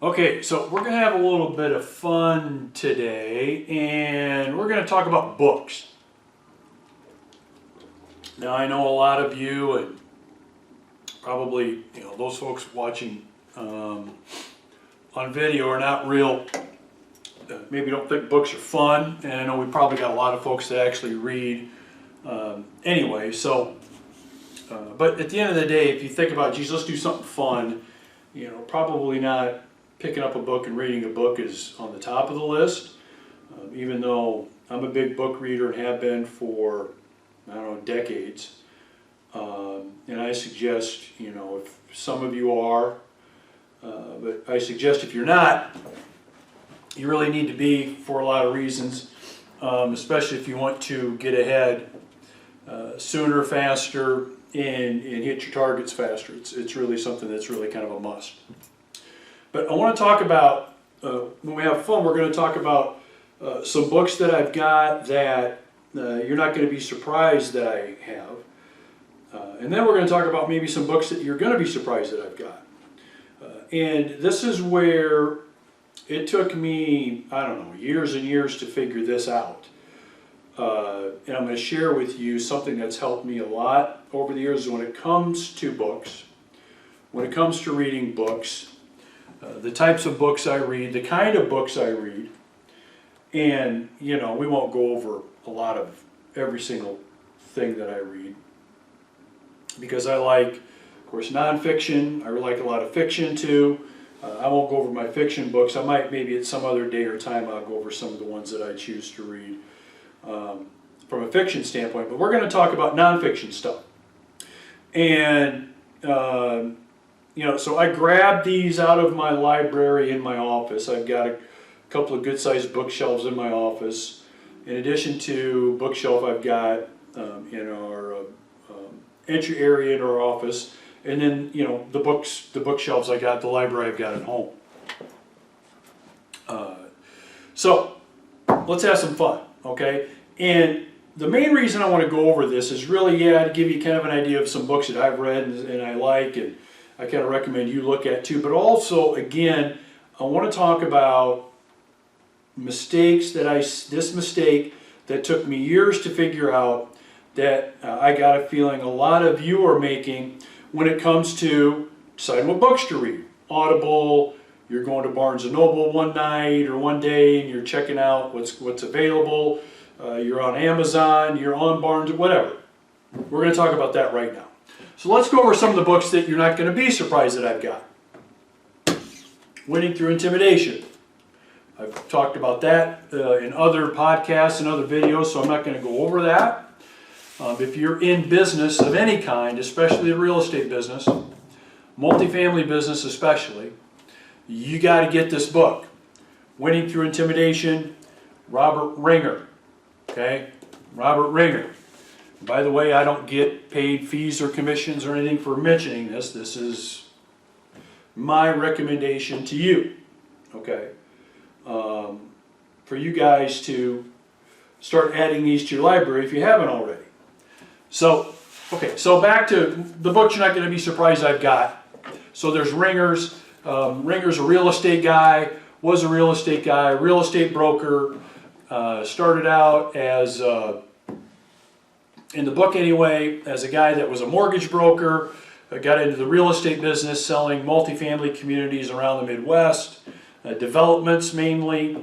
Okay, so we're going to have a little bit of fun today, and we're going to talk about books. Now, I know a lot of you, and probably those folks watching on video are not real, maybe don't think books are fun, and I know we probably got a lot of folks that actually read anyway. So, but at the end of the day, if you think about, geez, let's do something fun, probably not picking up a book and reading a book is on the top of the list, even though I'm a big book reader and have been for, I don't know, decades. And I suggest, if some of you are, but I suggest if you're not, you really need to be for a lot of reasons, especially if you want to get ahead sooner, faster, and hit your targets faster. It's really something that's really kind of a must. But I want to talk about, when we have fun, we're going to talk about some books that I've got that you're not going to be surprised that I have. And then we're going to talk about maybe some books that you're going to be surprised that I've got. And this is where it took me, I don't know, years and years to figure this out. And I'm going to share with you something that's helped me a lot over the years when it comes to books, when it comes to reading books, the types of books I read, the kind of books I read. And, we won't go over a lot of every single thing that I read, because I like, of course, nonfiction. I like a lot of fiction too. I won't go over my fiction books. I might, maybe at some other day or time, I'll go over some of the ones that I choose to read from a fiction standpoint. But we're going to talk about nonfiction stuff. And, so I grabbed these out of my library in my office. I've got a couple of good-sized bookshelves in my office. In addition to bookshelf, I've got in our entry area in our office, and then the bookshelves I got, the library I've got at home. So let's have some fun, okay? And the main reason I want to go over this is really, to give you kind of an idea of some books that I've read and I like, and I kind of recommend you look at too. But also, again, I want to talk about mistakes this mistake that took me years to figure out, that I got a feeling a lot of you are making when it comes to deciding what books to read. Audible, you're going to Barnes & Noble one night or one day and you're checking out what's available. You're on Amazon, you're on Barnes, whatever. We're going to talk about that right now. So let's go over some of the books that you're not going to be surprised that I've got. Winning Through Intimidation. I've talked about that in other podcasts and other videos, so I'm not going to go over that. If you're in business of any kind, especially the real estate business, multifamily business especially, you got to get this book. Winning Through Intimidation, Robert Ringer. Okay? Robert Ringer. By the way, I don't get paid fees or commissions or anything for mentioning this. This is my recommendation to you. Okay? For you guys to start adding these to your library if you haven't already. So, okay, so back to the books you're not going to be surprised I've got. So there's Ringer's. Ringer's a real estate guy, was a real estate guy, real estate broker. Started out as, in the book anyway, as a guy that was a mortgage broker. Got into the real estate business, selling multifamily communities around the Midwest. Developments mainly,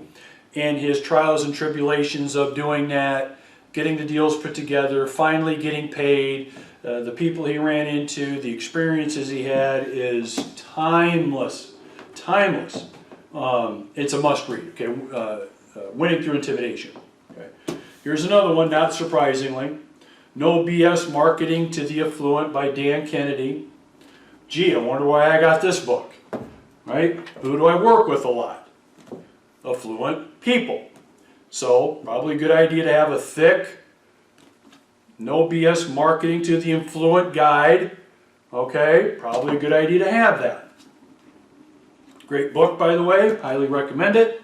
and his trials and tribulations of doing that, getting the deals put together, finally getting paid, the people he ran into, the experiences he had is timeless, timeless. It's a must read, okay? Winning Through Intimidation. Okay. Here's another one, not surprisingly, No BS Marketing to the Affluent by Dan Kennedy. Gee, I wonder why I got this book. Right? Who do I work with a lot? Affluent people. So, probably a good idea to have a thick, No BS Marketing to the Affluent guide. Okay? Probably a good idea to have that. Great book, by the way. Highly recommend it.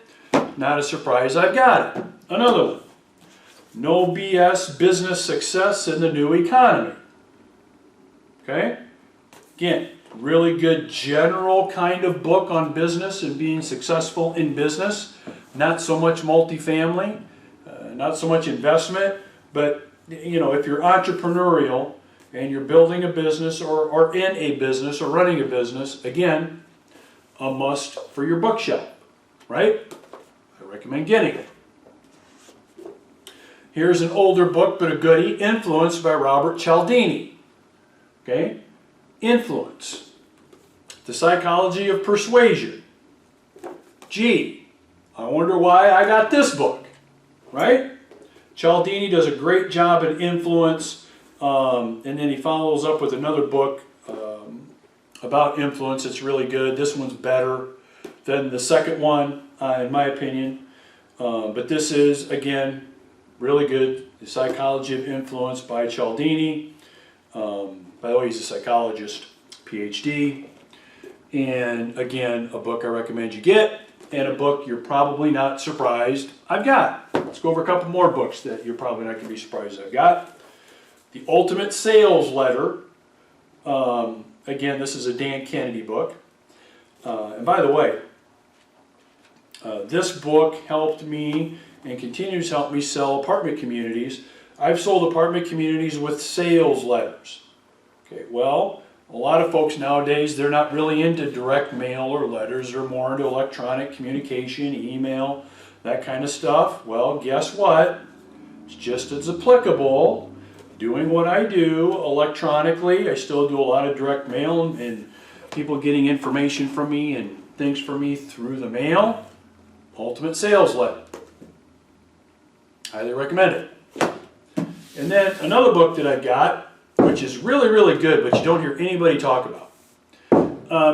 Not a surprise I've got it. Another one. No BS Business Success in the New Economy. Okay? Again, really good general kind of book on business and being successful in business. Not so much multifamily, not so much investment, but you know, if you're entrepreneurial and you're building a business or in a business or running a business, again, a must for your bookshelf, right? I recommend getting it. Here's an older book, but a goodie, Influence by Robert Cialdini. Okay? Influence. The Psychology of Persuasion. Gee, I wonder why I got this book, right? Cialdini does a great job at influence, and then he follows up with another book about influence. It's really good. This one's better than the second one, in my opinion. But this is, again, really good. The Psychology of Influence by Cialdini. By the way, he's a psychologist, PhD. And again, a book I recommend you get, and a book you're probably not surprised I've got. Let's go over a couple more books that you're probably not going to be surprised I've got. The Ultimate Sales Letter. Again, this is a Dan Kennedy book. And by the way, this book helped me and continues to help me sell apartment communities. I've sold apartment communities with sales letters. Okay, well, a lot of folks nowadays, they're not really into direct mail or letters. They're more into electronic communication, email, that kind of stuff. Well, guess what? It's just as applicable. Doing what I do electronically, I still do a lot of direct mail and people getting information from me and things from me through the mail. Ultimate Sales Letter. Highly recommend it. And then another book that I've got, which is really, really good, but you don't hear anybody talk about.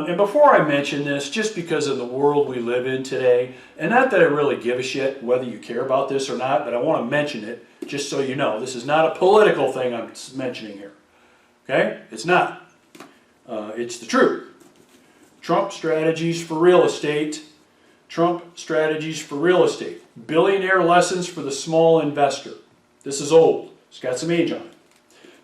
And before I mention this, just because of the world we live in today, and not that I really give a shit whether you care about this or not, but I want to mention it just so you know. This is not a political thing I'm mentioning here. Okay? It's not. It's the truth. Trump Strategies for Real Estate. Trump Strategies for Real Estate. Billionaire Lessons for the Small Investor. This is old. It's got some age on it.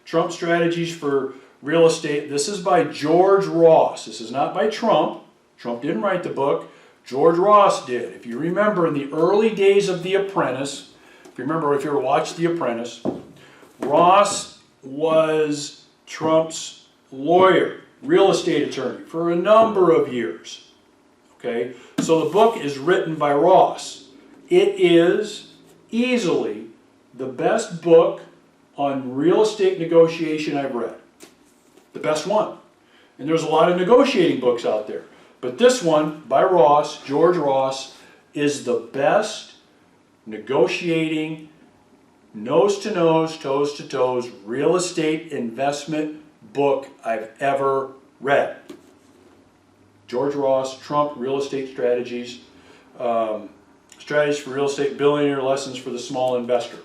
Trump Strategies for Real Estate. This is by George Ross. This is not by Trump. Trump didn't write the book. George Ross did. If you remember in the early days of The Apprentice, if you ever watched The Apprentice, Ross was Trump's lawyer, real estate attorney for a number of years. Okay? So the book is written by Ross. It is easily the best book on real estate negotiation I've read. The best one. And there's a lot of negotiating books out there. But this one, by Ross, George Ross, is the best negotiating, nose-to-nose, toes-to-toes, real estate investment book I've ever read. George Ross, Trump, Real Estate Strategies, Strategies for Real Estate, Billionaire Lessons for the Small Investor.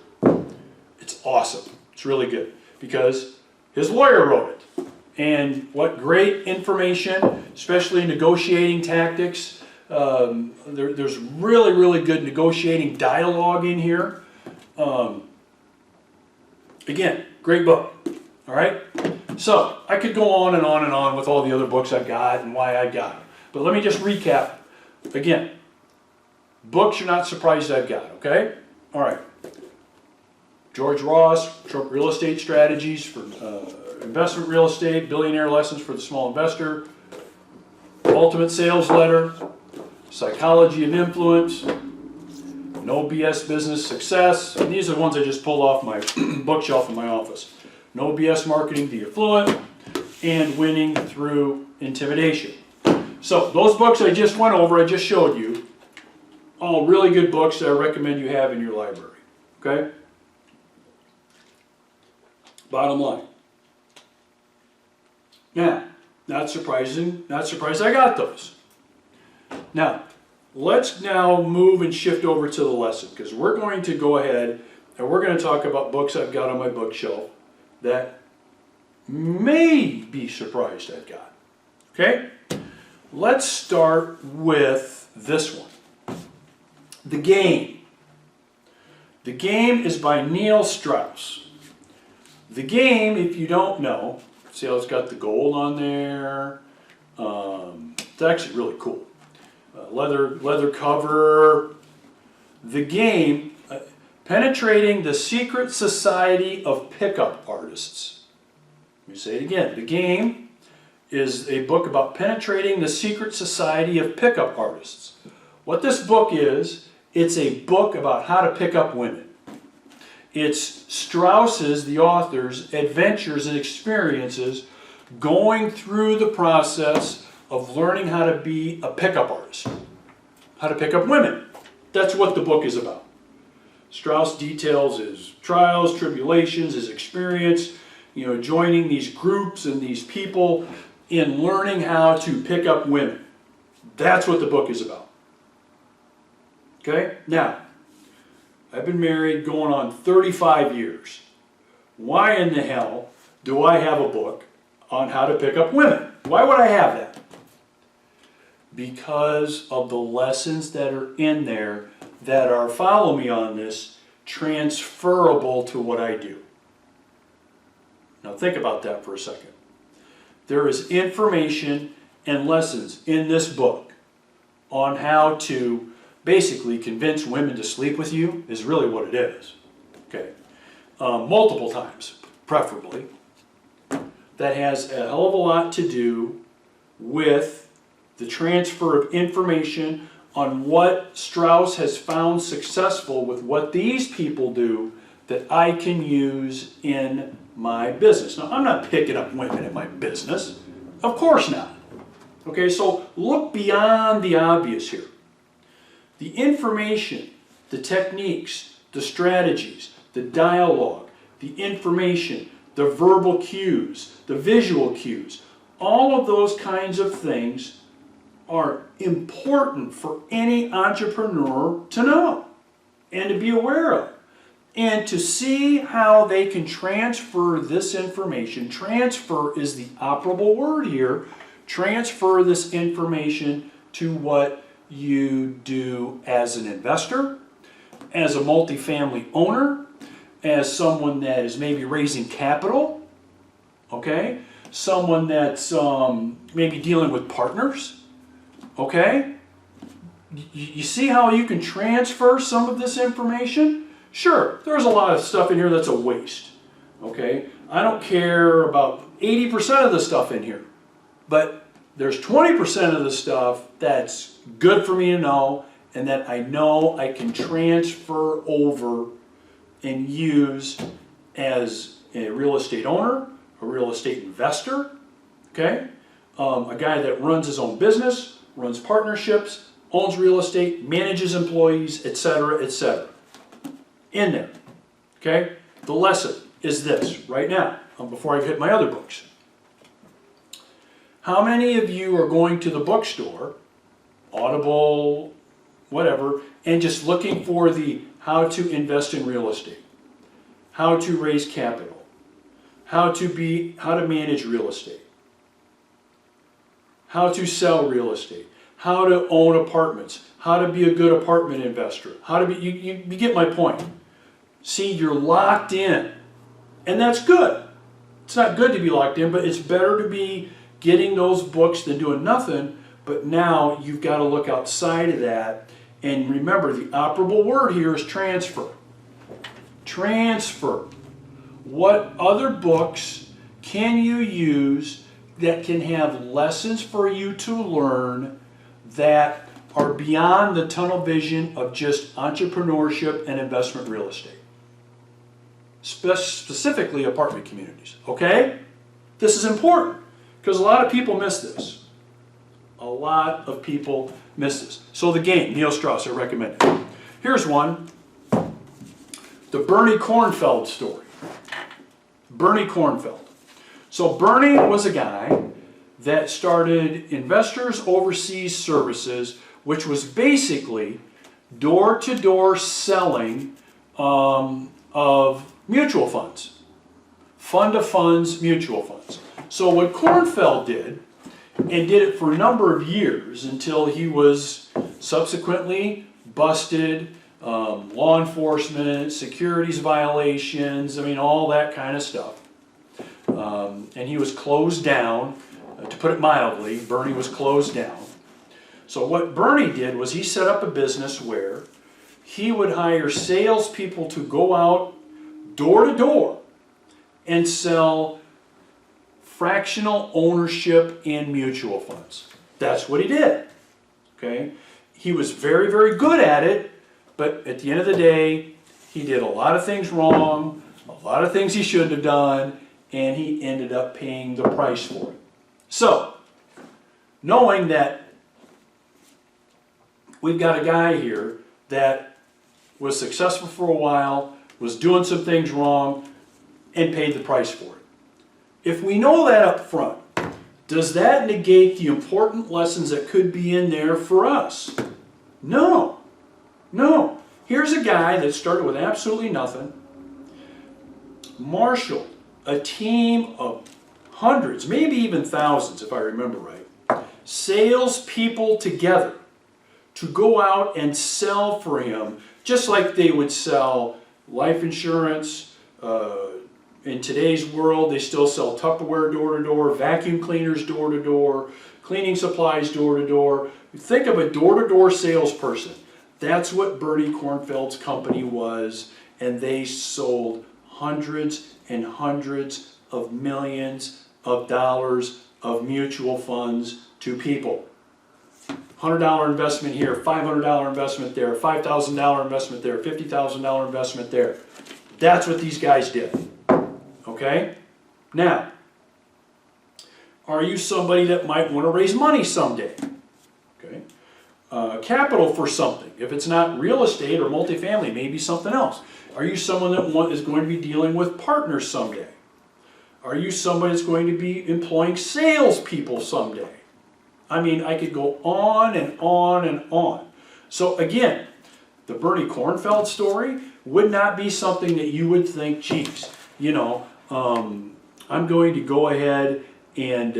It's awesome. It's really good because his lawyer wrote it. And what great information, especially negotiating tactics. There's really, really good negotiating dialogue in here. Again, great book. All right? So, I could go on and on and on with all the other books I've got and why I got them. But let me just recap. Again, books you're not surprised I've got, okay? All right. George Ross, Trump Real Estate Strategies for Investment Real Estate, Billionaire Lessons for the Small Investor, Ultimate Sales Letter, Psychology of Influence, No BS Business Success. And these are the ones I just pulled off my bookshelf in my office. No BS Marketing the Affluent, and Winning Through Intimidation. So those books I just went over, I just showed you, all really good books that I recommend you have in your library. Okay? Bottom line. Now, not surprised I got those. Now, let's now move and shift over to the lesson, because we're going to go ahead and we're going to talk about books I've got on my bookshelf that may be surprised I've got. Okay? Let's start with this one. The Game. The Game is by Neil Strauss. The Game, if you don't know, see how it's got the gold on there, It's actually really cool. Leather cover. The game, Penetrating the Secret Society of Pickup Artists. Let me say it again. The game is a book about penetrating the secret society of pickup artists. What this book is, it's a book about how to pick up women. It's Strauss's, the author's, adventures and experiences going through the process of learning how to be a pickup artist, how to pick up women. That's what the book is about. Strauss details his trials, tribulations, his experience, joining these groups and these people in learning how to pick up women. That's what the book is about. Okay? Now, I've been married going on 35 years. Why in the hell do I have a book on how to pick up women? Why would I have that? Because of the lessons that are in there that are, follow me on this, transferable to what I do. Now think about that for a second. There is information and lessons in this book on how to basically convince women to sleep with you, is really what it is. Okay, multiple times, preferably. That has a hell of a lot to do with the transfer of information on what Strauss has found successful with what these people do that I can use in my business. Now, I'm not picking up women in my business. Of course not. Okay, so look beyond the obvious here. The information, the techniques, the strategies, the dialogue, the information, the verbal cues, the visual cues, all of those kinds of things are important for any entrepreneur to know and to be aware of, and to see how they can transfer this information. Transfer is the operable word here. Transfer this information to what you do as an investor, as a multifamily owner, as someone that is maybe raising capital, okay? Someone that's maybe dealing with partners. Okay? You see how you can transfer some of this information? Sure, there's a lot of stuff in here that's a waste. Okay? I don't care about 80% of the stuff in here. But there's 20% of the stuff that's good for me to know and that I know I can transfer over and use as a real estate owner, a real estate investor, okay? A guy that runs his own business, runs partnerships, owns real estate, manages employees, etc., etc. In there, okay? The lesson is this right now, before I hit my other books. How many of you are going to the bookstore, Audible, whatever, and just looking for the how to invest in real estate, how to raise capital, how to manage real estate, how to sell real estate, how to own apartments, how to be a good apartment investor, how to be, you get my point. See, you're locked in, and that's good. It's not good to be locked in, but it's better to be getting those books than doing nothing. But now you've got to look outside of that, and remember the operable word here is transfer. Transfer. What other books can you use that can have lessons for you to learn that are beyond the tunnel vision of just entrepreneurship and investment real estate? Specifically apartment communities, okay? This is important because a lot of people miss this. A lot of people miss this. So the game, Neil Strauss, I recommend it. Here's one. The Bernie Kornfeld story. Bernie Kornfeld. So Bernie was a guy that started Investors Overseas Services, which was basically door-to-door selling of mutual funds. Fund-of-funds mutual funds. So what Kornfeld did, and did it for a number of years until he was subsequently busted, law enforcement, securities violations, I mean all that kind of stuff. And he was closed down. To put it mildly, Bernie was closed down. So what Bernie did was he set up a business where he would hire salespeople to go out door to door and sell fractional ownership in mutual funds. That's what he did. Okay? He was very, very good at it, but at the end of the day, he did a lot of things wrong, a lot of things he shouldn't have done, and he ended up paying the price for it. So, knowing that we've got a guy here that was successful for a while, was doing some things wrong, and paid the price for it. If we know that up front, does that negate the important lessons that could be in there for us? No. No. Here's a guy that started with absolutely nothing, marshaled a team of hundreds, maybe even thousands if I remember right, salespeople together to go out and sell for him, just like they would sell life insurance. In today's world, they still sell Tupperware door to door, vacuum cleaners door to door, cleaning supplies door to door. Think of a door to door salesperson. That's what Bernie Kornfeld's company was, and they sold hundreds and hundreds of millions of dollars of mutual funds to people. $100 investment here, $500 investment there, $5,000 investment there, $50,000 investment there. That's what these guys did. Okay? Now, are you somebody that might want to raise money someday? Okay? Capital for something. If it's not real estate or multifamily, maybe something else. Are you someone that is going to be dealing with partners someday? Are you somebody that's going to be employing salespeople someday? I mean, I could go on and on and on. So again, the Bernie Kornfeld story would not be something that you would think, geez, you know, I'm going to go ahead and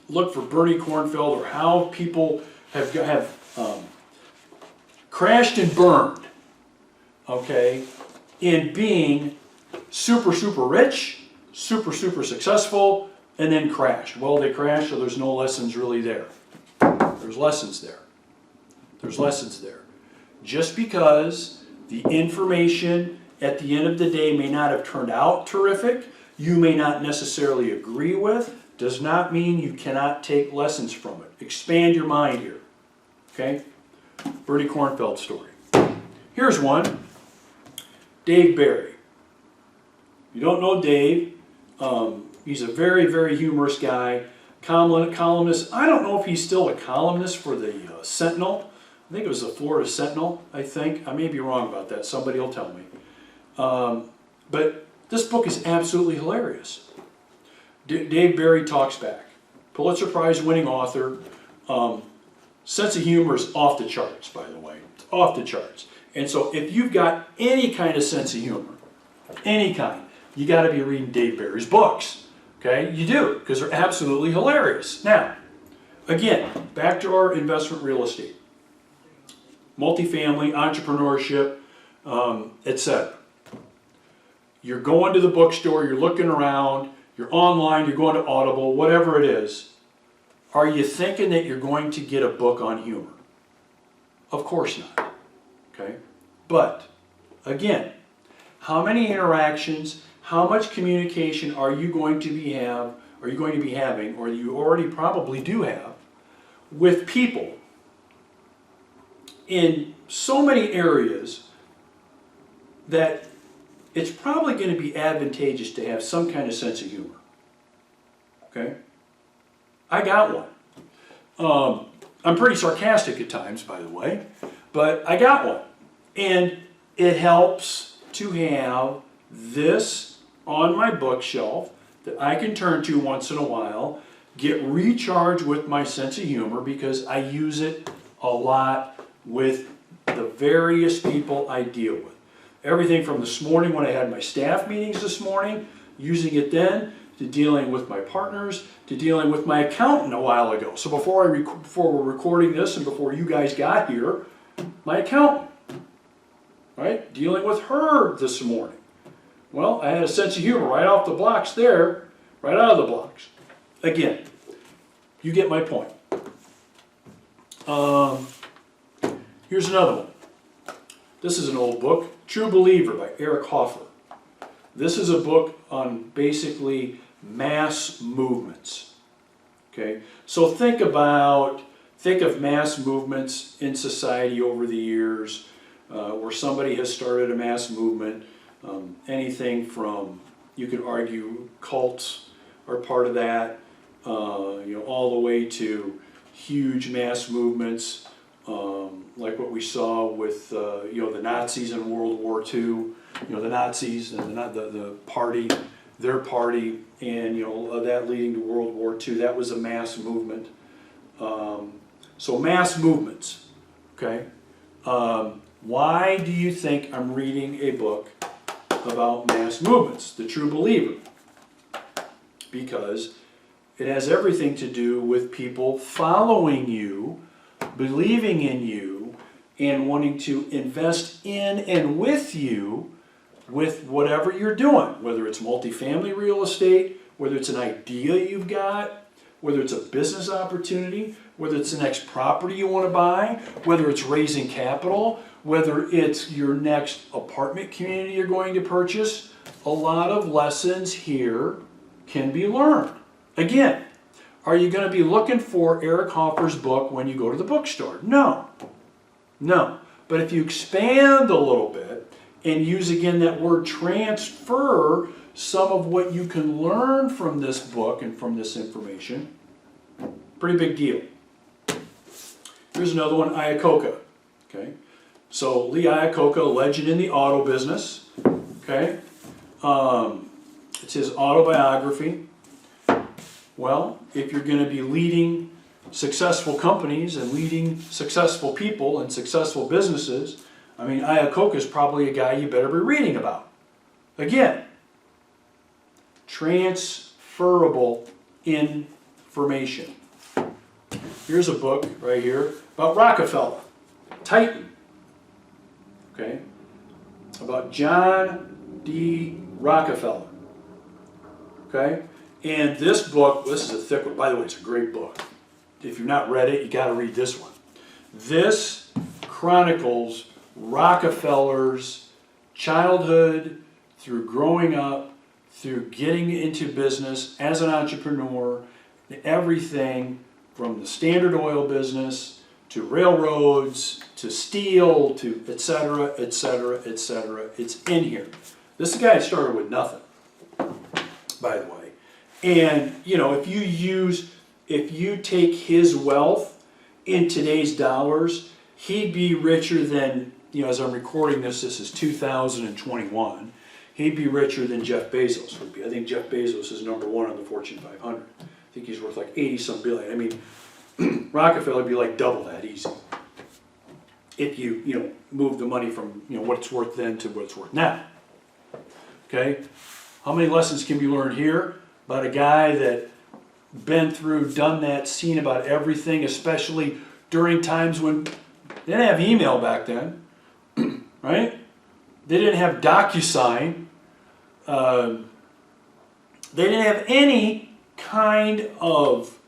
look for Bernie Kornfeld or how people have crashed and burned, okay, in being super, super rich, super, super successful, and then crash. Well, they crashed, so there's no lessons really there. There's lessons there. There's lessons there. Just because the information at the end of the day may not have turned out terrific, you may not necessarily agree with, does not mean you cannot take lessons from it. Expand your mind here. Okay? Bernie Kornfeld story. Here's one. Dave Barry. You don't know Dave. He's a very, very humorous guy. Columnist. I don't know if he's still a columnist for the Sentinel. I think it was the Florida Sentinel, I think. I may be wrong about that. Somebody will tell me. But this book is absolutely hilarious. Dave Barry talks back. Pulitzer Prize winning author. Sense of humor is off the charts, by the way. It's off the charts. And so if you've got any kind of sense of humor, any kind, you got to be reading Dave Barry's books. Okay? You do, because they're absolutely hilarious. Now, again, back to our investment real estate. Multifamily, entrepreneurship, etc. You're going to the bookstore, you're looking around, you're online, you're going to Audible, whatever it is. Are you thinking that you're going to get a book on humor? Of course not. Okay? But, again, how many interactions, how much communication are you going to be having, or you already probably do have, with people in so many areas that it's probably going to be advantageous to have some kind of sense of humor. Okay? I got one. I'm pretty sarcastic at times, by the way, but I got one. And it helps to have this on my bookshelf that I can turn to once in a while, get recharged with my sense of humor, because I use it a lot with the various people I deal with. Everything from this morning when I had my staff meetings this morning, using it then, to dealing with my partners, to dealing with my accountant a while ago. So before we're recording this and before you guys got here, my accountant, right? Dealing with her this morning. Well, I had a sense of humor right off the blocks there, right out of the blocks. again, you get my point. Here's another one. This is an old book, True Believer by Eric Hoffer. This is a book on basically mass movements. Okay, so think of mass movements in society over the years, where somebody has started a mass movement. Anything from, you could argue, cults are part of that, all the way to huge mass movements, like what we saw with the Nazis in World War II. The Nazis and the party, their party, and that leading to World War II. That was a mass movement. So mass movements. Okay. Why do you think I'm reading a book about mass movements, The True Believer? Because it has everything to do with people following you, believing in you, and wanting to invest in and with you with whatever you're doing, whether it's multifamily real estate, whether it's an idea you've got, whether it's a business opportunity, whether it's the next property you want to buy, whether it's raising capital, whether it's your next apartment community you're going to purchase. A lot of lessons here can be learned. Again, are you going to be looking for Eric Hoffer's book when you go to the bookstore? No. No. But if you expand a little bit and use again that word transfer some of what you can learn from this book and from this information, pretty big deal. Here's another one, Iacocca. Okay, so Lee Iacocca, a legend in the auto business. Okay, it's his autobiography. Well, if you're going to be leading successful companies and leading successful people and successful businesses, I mean, Iacocca is probably a guy you better be reading about. Again, transferable information. Here's a book right here about Rockefeller, Titan. Okay, about John D. Rockefeller. Okay, and this book, this is a thick one. By the way, it's a great book. If you've not read it, you got to read this one. This chronicles Rockefeller's childhood, through growing up, through getting into business as an entrepreneur, everything from the Standard Oil business to railroads to steel to et cetera, et cetera, et cetera. It's in here. This guy started with nothing, by the way. And if you take his wealth in today's dollars, he'd be richer than, as I'm recording this is 2021, he'd be richer than Jeff Bezos would be. I think Jeff Bezos is #1 on the Fortune 500. I think he's worth like 80-some billion. I mean, Rockefeller would be like double that easy. If you move the money from, what it's worth then to what it's worth now. Okay? How many lessons can be learned here about a guy that been through, done that, seen about everything, especially during times when they didn't have email back then, right? They didn't have DocuSign. They didn't have any kind of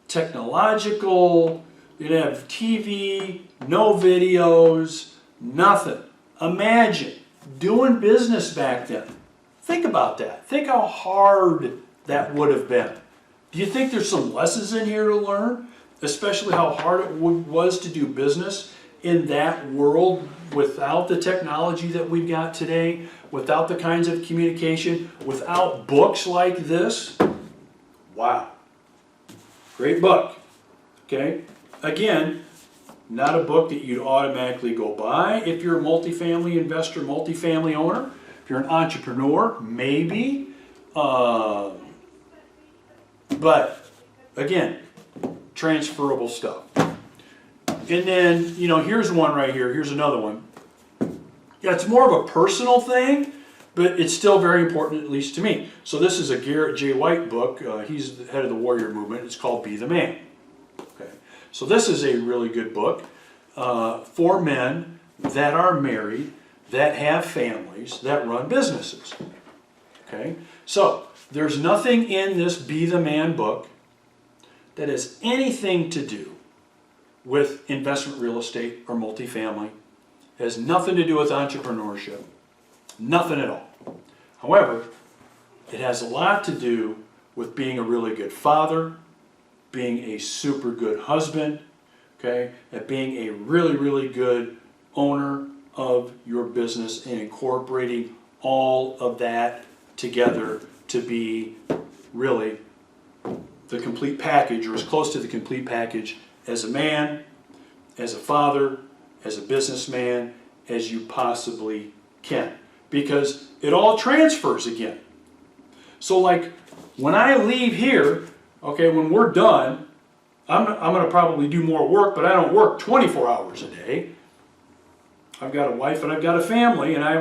technological, they didn't have TV, no videos, nothing. Imagine doing business back then. Think about that. Think how hard that would have been. Do you think there's some lessons in here to learn? Especially how hard it was to do business in that world without the technology that we've got today, without the kinds of communication, without books like this. Wow. Great book. Okay? Again, not a book that you'd automatically go buy if you're a multifamily investor, multifamily owner. If you're an entrepreneur, maybe. But, again, transferable stuff. And then, here's one right here. Here's another one. Yeah, it's more of a personal thing, but it's still very important, at least to me. So this is a Garrett J. White book. He's the head of the Warrior Movement. It's called Be the Man. Okay. So this is a really good book for men that are married, that have families, that run businesses. Okay. So there's nothing in this Be the Man book that has anything to do with investment real estate or multifamily. It has nothing to do with entrepreneurship. Nothing at all. However, it has a lot to do with being a really good father, being a super good husband, okay, and being a really, really good owner of your business and incorporating all of that together to be really the complete package, or as close to the complete package as a man, as a father, as a businessman, as you possibly can. Because it all transfers again. So like when I leave here, okay, when we're done, I'm going to probably do more work, but I don't work 24 hours a day. I've got a wife and I've got a family, and I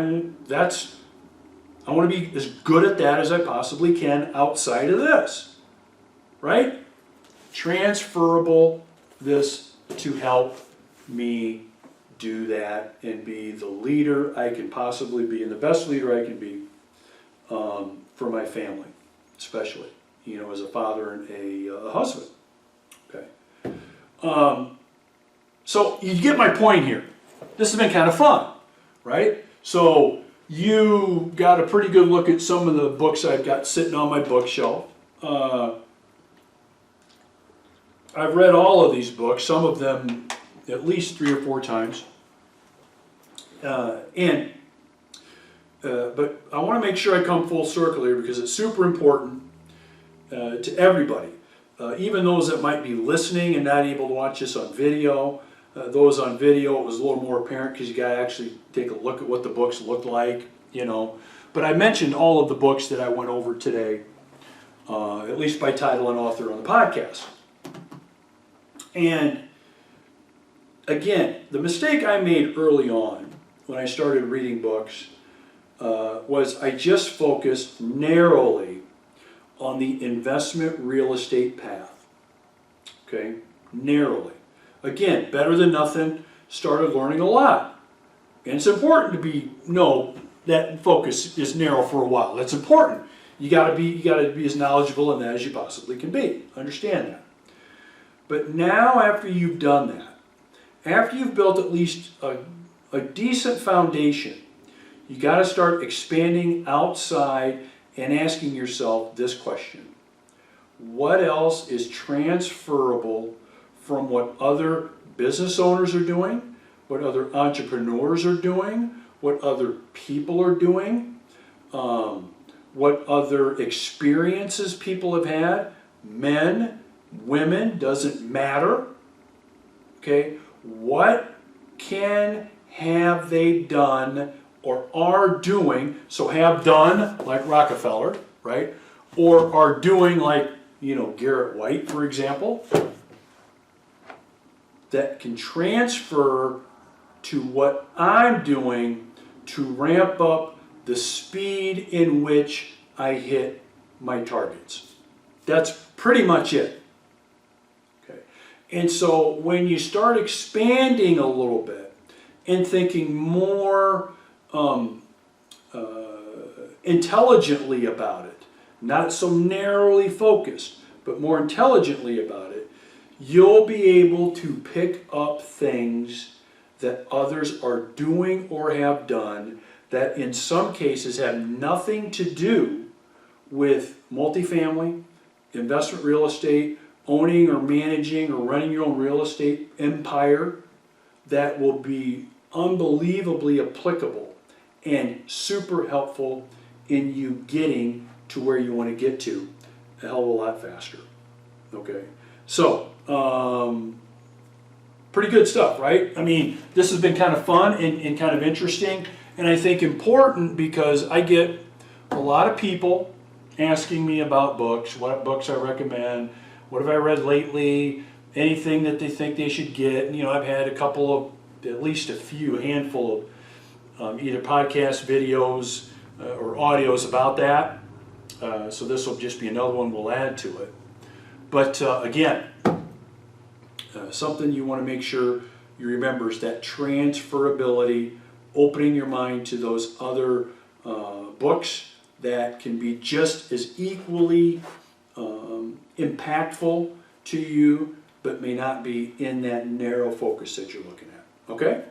want to be as good at that as I possibly can outside of this. Right? Transferable this to help me do that and be the leader I can possibly be, and the best leader I can be for my family, especially, you know, as a father and a husband. Okay. So you get my point here. This has been kind of fun, right? So you got a pretty good look at some of the books I've got sitting on my bookshelf. I've read all of these books, some of them at least 3 or 4 times. But I want to make sure I come full circle here because it's super important to everybody. Even those that might be listening and not able to watch this on video. Those on video, it was a little more apparent because you got to actually take a look at what the books look like, you know. But I mentioned all of the books that I went over today, at least by title and author on the podcast. And again, the mistake I made early on when I started reading books was I just focused narrowly on the investment real estate path. Okay, narrowly. Again, better than nothing, started learning a lot. And it's important to know that focus is narrow for a while. That's important. You gotta be as knowledgeable in that as you possibly can be. Understand that. But now after you've done that, after you've built at least a decent foundation, you got to start expanding outside and asking yourself this question. What else is transferable from what other business owners are doing, what other entrepreneurs are doing, what other people are doing, what other experiences people have had, men, women, doesn't matter. Okay, what have they done or are doing? So have done like Rockefeller, right? Or are doing like, you know, Garrett White, for example, that can transfer to what I'm doing to ramp up the speed in which I hit my targets. That's pretty much it. Okay. And so when you start expanding a little bit and thinking more intelligently about it, not so narrowly focused, but more intelligently about it, you'll be able to pick up things that others are doing or have done that in some cases have nothing to do with multifamily, investment real estate, owning or managing or running your own real estate empire, that will be unbelievably applicable and super helpful in you getting to where you want to get to a hell of a lot faster. Okay, so pretty good stuff, right? I mean, this has been kind of fun and kind of interesting, and I think important because I get a lot of people asking me about books, what books I recommend, what have I read lately, anything that they think they should get. And, you know, I've had a couple of, at least a handful of either podcast videos or audios about that. So this will just be another one we'll add to it. But again, something you want to make sure you remember is that transferability, opening your mind to those other books that can be just as equally impactful to you, but may not be in that narrow focus that you're looking at. Okay?